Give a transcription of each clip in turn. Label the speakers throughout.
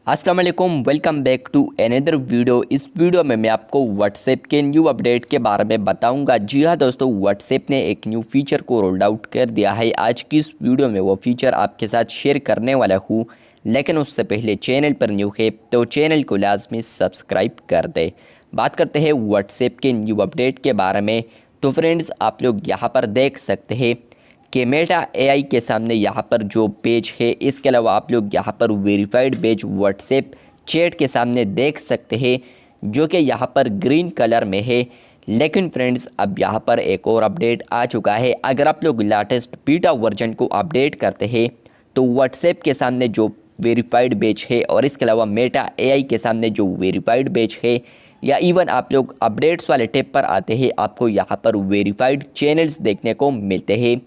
Speaker 1: अस्सलाम वालेकुम, welcome back to another video. इस वीडियो में मैं आपको व्हाट्सएप के न्यू अपडेट के बारे में बताऊंगा। जी हाँ दोस्तों, व्हाट्सएप ने एक न्यू फीचर को रोल्ड आउट कर दिया है। आज की इस वीडियो में वो फीचर आपके साथ शेयर करने वाला हूँ, लेकिन उससे पहले चैनल पर न्यू है तो चैनल को लाजमी सब्सक्राइब कर दे। बात करते हैं व्हाट्सएप के न्यू अपडेट के बारे में। तो फ्रेंड्स, आप लोग यहाँ पर देख सकते हैं कि मेटा एआई के सामने यहाँ पर जो पेज है, इसके अलावा आप लोग यहाँ पर वेरीफाइड पेज व्हाट्सएप चैट के सामने देख सकते हैं, जो कि यहाँ पर ग्रीन कलर में है। लेकिन फ्रेंड्स, अब यहाँ पर एक और अपडेट आ चुका है। अगर आप लोग लेटेस्ट बीटा वर्जन को अपडेट करते हैं तो व्हाट्सएप के सामने जो वेरीफाइड पेज है और इसके अलावा मेटा एआई के सामने जो वेरीफाइड पेज है, या इवन आप लोग अपडेट्स वाले टैब पर आते हैं, आपको यहाँ पर वेरीफाइड चैनल्स देखने को मिलते हैं।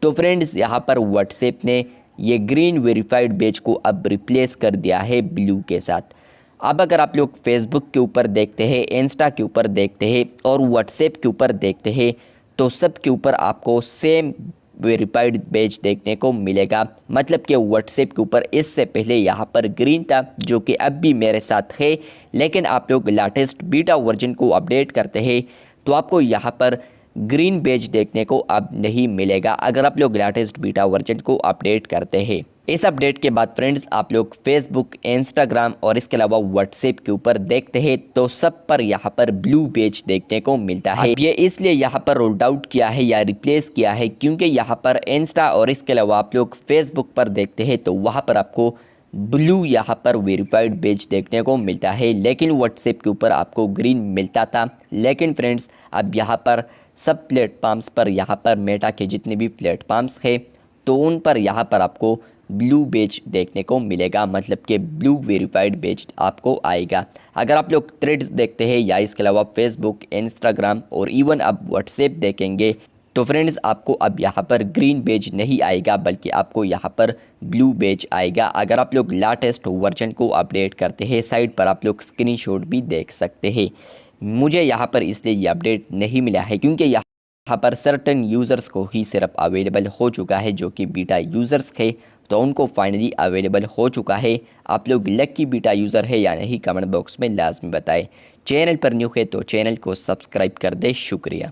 Speaker 1: तो फ्रेंड्स, यहाँ पर व्हाट्सएप ने ये ग्रीन वेरीफाइड पेज को अब रिप्लेस कर दिया है ब्लू के साथ। अब अगर आप लोग फेसबुक के ऊपर देखते हैं, इंस्टा के ऊपर देखते हैं और व्हाट्सएप के ऊपर देखते हैं, तो सब के ऊपर आपको सेम वेरीफाइड पेज देखने को मिलेगा। मतलब कि व्हाट्सएप के ऊपर इससे पहले यहाँ पर ग्रीन था, जो कि अब भी मेरे साथ है। लेकिन आप लोग लेटेस्ट बीटा वर्जन को अपडेट करते हैं तो आपको यहाँ पर ग्रीन पेज देखने को अब नहीं मिलेगा, अगर आप लोग लेटेस्ट बीटा वर्जन को अपडेट करते हैं। इस अपडेट के बाद फ्रेंड्स, आप लोग फेसबुक, इंस्टाग्राम और इसके अलावा व्हाट्सएप के ऊपर देखते हैं तो सब पर यहाँ पर ब्लू पेज देखने को मिलता है। ये इसलिए यहाँ पर रोल्ड आउट किया है या रिप्लेस किया है क्योंकि यहाँ पर इंस्टा और इसके अलावा आप लोग फेसबुक पर देखते हैं तो वहाँ पर आपको ब्लू यहाँ पर वेरीफाइड पेज देखने को मिलता है, लेकिन व्हाट्सएप के ऊपर आपको ग्रीन मिलता था। लेकिन फ्रेंड्स, अब यहाँ पर सब प्लेटफॉर्म्स पर, यहाँ पर मेटा के जितने भी प्लेटफॉर्म्स हैं तो उन पर यहाँ पर आपको ब्लू पेज देखने को मिलेगा। मतलब कि ब्लू वेरीफाइड पेज आपको आएगा। अगर आप लोग थ्रेड्स देखते हैं या इसके अलावा फेसबुक, इंस्टाग्राम और इवन आप व्हाट्सएप देखेंगे तो फ्रेंड्स, आपको अब यहाँ पर ग्रीन पेज नहीं आएगा, बल्कि आपको यहाँ पर ब्लू पेज आएगा। अगर आप लोग लेटेस्ट वर्जन को अपडेट करते हैं, साइड पर आप लोग स्क्रीनशॉट भी देख सकते हैं। मुझे यहाँ पर इसलिए ये अपडेट नहीं मिला है क्योंकि यहाँ पर सर्टन यूज़र्स को ही सिर्फ अवेलेबल हो चुका है, जो कि बीटा यूज़र्स थे, तो उनको फाइनली अवेलेबल हो चुका है। आप लोग लकी बीटा यूज़र है या नहीं, कमेंट बॉक्स में लाजमी बताएं। चैनल पर न्यू है तो चैनल को सब्सक्राइब कर दे। शुक्रिया।